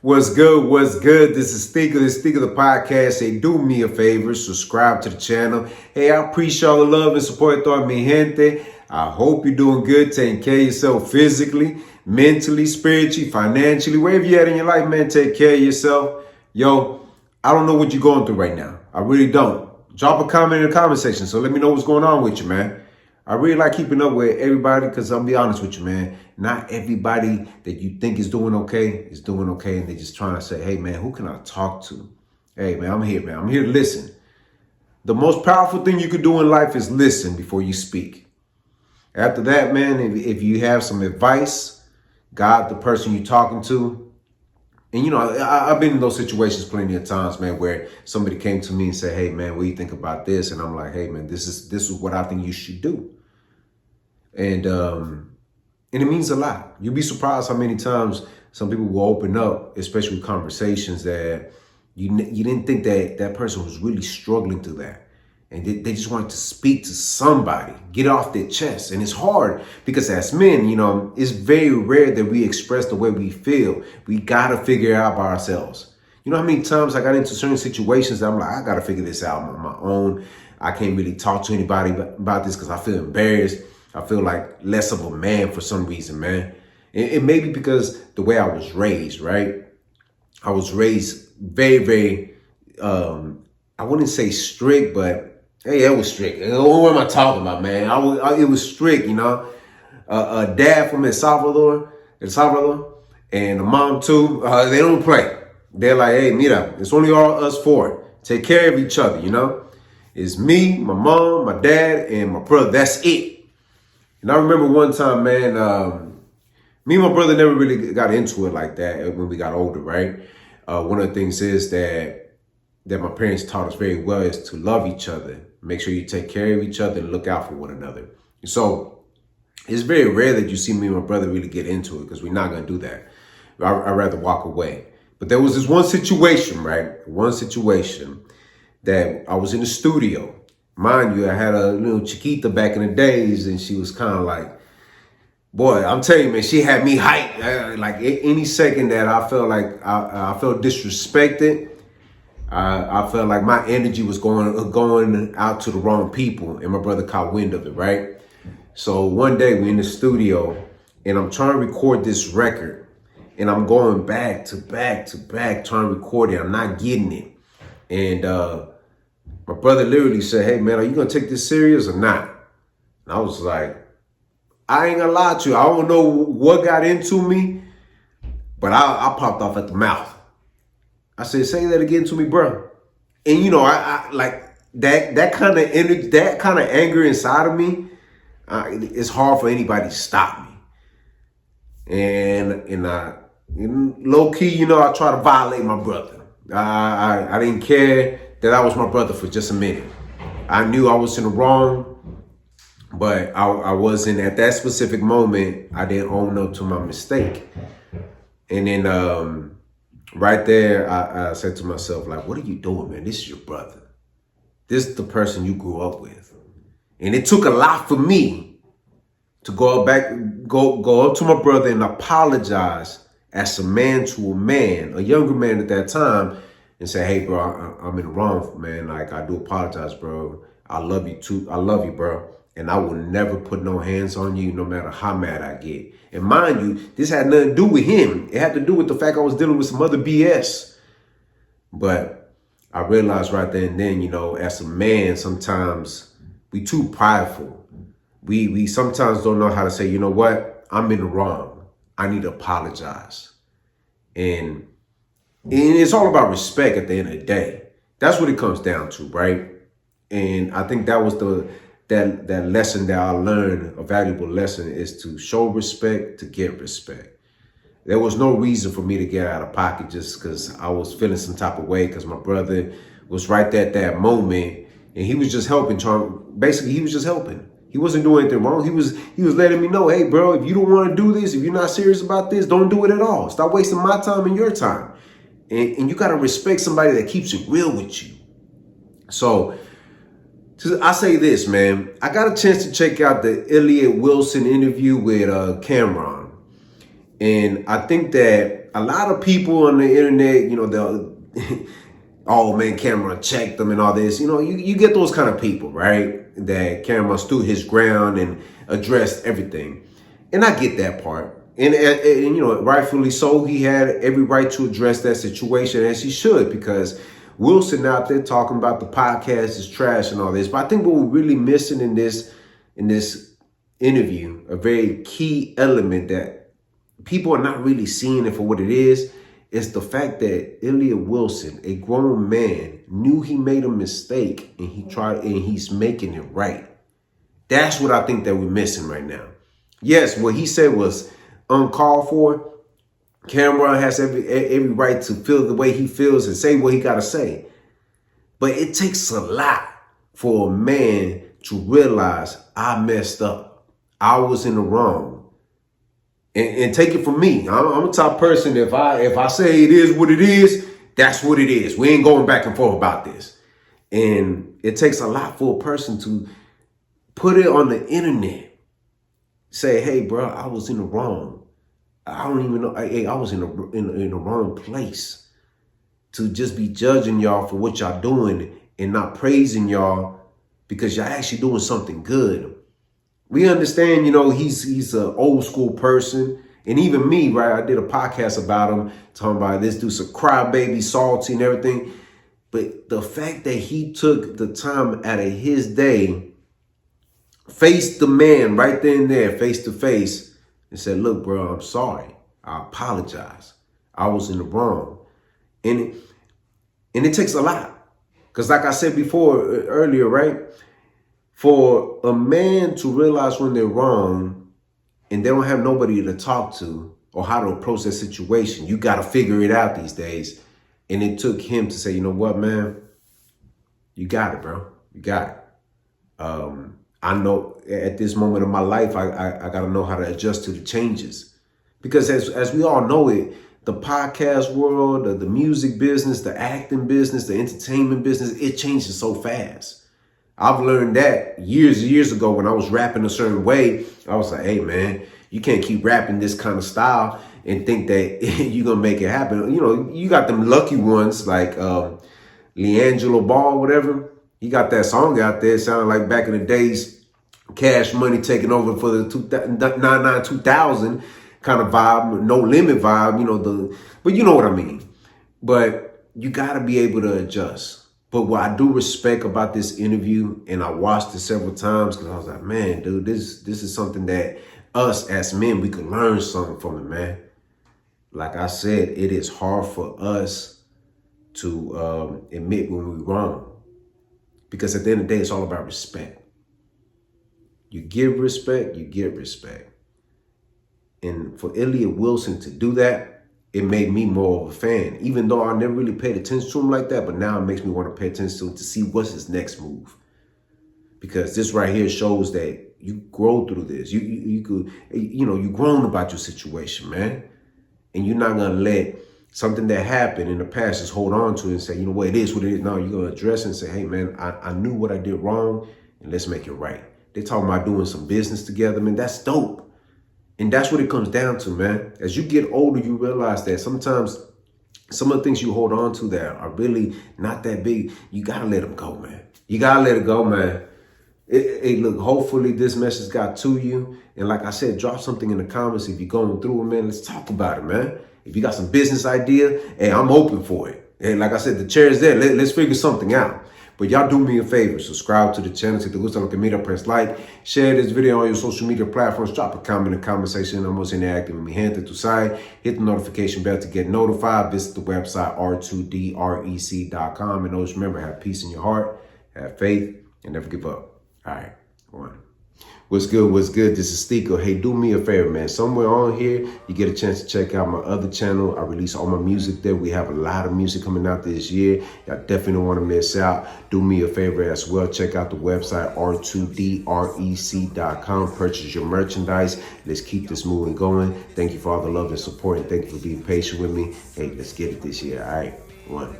What's good? What's good? This is Stinker, the podcast. Hey, do me a favor, subscribe to the channel. Hey, I appreciate all the love and support, toda mi gente. I hope you're doing good, taking care of yourself physically, mentally, spiritually, financially, wherever you're at in your life, man, take care of yourself. Yo, I don't know what you're going through right now. I really don't. Drop a comment in the comment section, so let me know what's going on with you, man. I really like keeping up with everybody because I'll be honest with you, man. Not everybody that you think is doing okay, and they're just trying to say, hey, man, who can I talk to? Hey, man. I'm here to listen. The most powerful thing you could do in life is listen before you speak. After that, man, if you have some advice, guide the person you're talking to. And, you know, I've been in those situations plenty of times, man, where somebody came to me and said, hey, man, what do you think about this? And I'm like, hey, man, this is what I think you should do. And it means a lot. You'll be surprised how many times some people will open up, especially with conversations that you didn't think that person was really struggling through that. And they just wanted to speak to somebody, get off their chest. And it's hard because as men, you know, it's very rare that we express the way we feel. We got to figure it out by ourselves. You know how many times I got into certain situations that I'm like, I got to figure this out on my own. I can't really talk to anybody about this because I feel embarrassed. I feel like less of a man for some reason, man. It may be because the way I was raised, right? I was raised very, very, I wouldn't say strict, but hey, it was strict. What am I talking about, man? It was strict, you know. A dad from El Salvador, and a mom too. They don't play. They're like, hey, mira, it's only all us four. Take care of each other, you know. It's me, my mom, my dad, and my brother. That's it. And I remember one time, man, me and my brother never really got into it like that when we got older, right? One of the things is that my parents taught us very well is to love each other. Make sure you take care of each other and look out for one another. So it's very rare that you see me and my brother really get into it because we're not going to do that. I'd rather walk away. But there was this one situation, right? One situation that I was in the studio. Mind you, I had a little Chiquita back in the days, and she was kind of like, boy, I'm telling you, man, she had me hyped. Like any second that I felt like I felt disrespected, I felt like my energy was going out to the wrong people, and my brother caught wind of it, right? So one day we're in the studio, and I'm trying to record this record, and I'm going back to back to back trying to record it. I'm not getting it, and my brother literally said, hey, man, are you going to take this serious or not? And I was like, I ain't going to lie to you. I don't know what got into me, but I popped off at the mouth. I said, say that again to me, bro. And, you know, I like that kind of energy, that kind of anger inside of me, it's hard for anybody to stop me. And low key, you know, I try to violate my brother. I didn't care that I was my brother for just a minute. I knew I was in the wrong, but I wasn't at that specific moment. I didn't own up to my mistake. And then right there, I said to myself, like, what are you doing, man? This is your brother. This is the person you grew up with. And it took a lot for me to go up to my brother and apologize as a man to a man, a younger man at that time, and say, hey, bro, I'm in the wrong, man. Like, I do apologize, bro. I love you too. I love you, bro. And I will never put no hands on you, no matter how mad I get. And mind you, this had nothing to do with him. It had to do with the fact I was dealing with some other BS. But I realized right there and then, you know, as a man, sometimes we too prideful. We sometimes don't know how to say, you know what? I'm in the wrong. I need to apologize. And it's all about respect at the end of the day. That's what it comes down to, right? And I think that was that lesson that I learned, a valuable lesson, is to show respect to get respect. There was no reason for me to get out of pocket just because I was feeling some type of way because my brother was right there at that moment and he was just helping. Basically, he was just helping. He wasn't doing anything wrong. He was letting me know, hey, bro, if you don't want to do this, if you're not serious about this, don't do it at all. Stop wasting my time and your time. And you got to respect somebody that keeps it real with you. So I say this, man. I got a chance to check out the Elliott Wilson interview with Cameron. And I think that a lot of people on the internet, they'll, oh man, Cameron checked them and all this. You get those kind of people, right? That Cameron stood his ground and addressed everything. And I get that part. And rightfully so, he had every right to address that situation, as he should, because Wilson out there talking about the podcast is trash and all this. But I think what we're really missing in this interview, a very key element that people are not really seeing it for what it is the fact that Elliott Wilson, a grown man, knew he made a mistake and he's making it right. That's what I think that we're missing right now. Yes, what he said was uncalled for. Cameron has every right to feel the way he feels and say what he got to say. But it takes a lot for a man to realize I messed up. I was in the wrong. And take it from me. I'm a type person, if I say it is what it is, that's what it is. We ain't going back and forth about this. And it takes a lot for a person to put it on the internet. Say, hey, bro, I was in the wrong. I don't even know. Hey, I was in the wrong place. To just be judging y'all for what y'all doing and not praising y'all because y'all actually doing something good. We understand, he's an old school person. And even me, right, I did a podcast about him, talking about this dude's a crybaby, salty and everything. But the fact that he took the time out of his day, faced the man right then and there, face to face, and said, look, bro, I'm sorry. I apologize. I was in the wrong. And it takes a lot. Because like I said before, earlier, right? For a man to realize when they're wrong and they don't have nobody to talk to or how to approach that situation, you got to figure it out these days. And it took him to say, you know what, man? You got it, bro. You got it. I know at this moment of my life, I got to know how to adjust to the changes. Because as we all know it, the podcast world, the music business, the acting business, the entertainment business, it changes so fast. I've learned that years ago when I was rapping a certain way. I was like, hey, man, you can't keep rapping this kind of style and think that you're going to make it happen. You got them lucky ones like LeAngelo Ball, whatever. He got that song out there. It sounded like back in the days, Cash Money taking over for the 2000 kind of vibe, No Limit vibe, but you know what I mean. But you got to be able to adjust. But what I do respect about this interview, and I watched it several times because I was like, man, dude, this is something that us as men, we can learn something from it, man. Like I said, it is hard for us to admit when we're wrong. Because at the end of the day, it's all about respect. You give respect, you get respect. And for Elliott Wilson to do that, it made me more of a fan, even though I never really paid attention to him like that. But now it makes me want to pay attention to him to see what's his next move. Because this right here shows that you grow through this. You've grown about your situation, man. And you're not going to let something that happened in the past just hold on to it and say, you know what, it is what it is. No, you're going to address it and say, hey, man, I knew what I did wrong and let's make it right. They're talking about doing some business together, man. That's dope. And that's what it comes down to, man. As you get older, you realize that sometimes some of the things you hold on to that are really not that big, you got to let them go, man. You got to let it go, man. Look, hopefully this message got to you. And like I said, drop something in the comments if you're going through it, man. Let's talk about it, man. If you got some business idea, hey, I'm open for it. And like I said, the chair is there. Let's figure something out. But y'all do me a favor, subscribe to the channel, si te gusta lo que mira, press like, share this video on your social media platforms, drop a comment in the comment section. I'm most interactive with mi gente, tu sabes. Hit the notification bell to get notified. Visit the website r2drec.com. And always remember, have peace in your heart, have faith, and never give up. All right, one. What's good? What's good? This is Stico. Hey, do me a favor, man. Somewhere on here, you get a chance to check out my other channel. I release all my music there. We have a lot of music coming out this year. Y'all definitely don't want to miss out. Do me a favor as well. Check out the website, r2drec.com. Purchase your merchandise. Let's keep this moving going. Thank you for all the love and support, and thank you for being patient with me. Hey, let's get it this year. All right, one.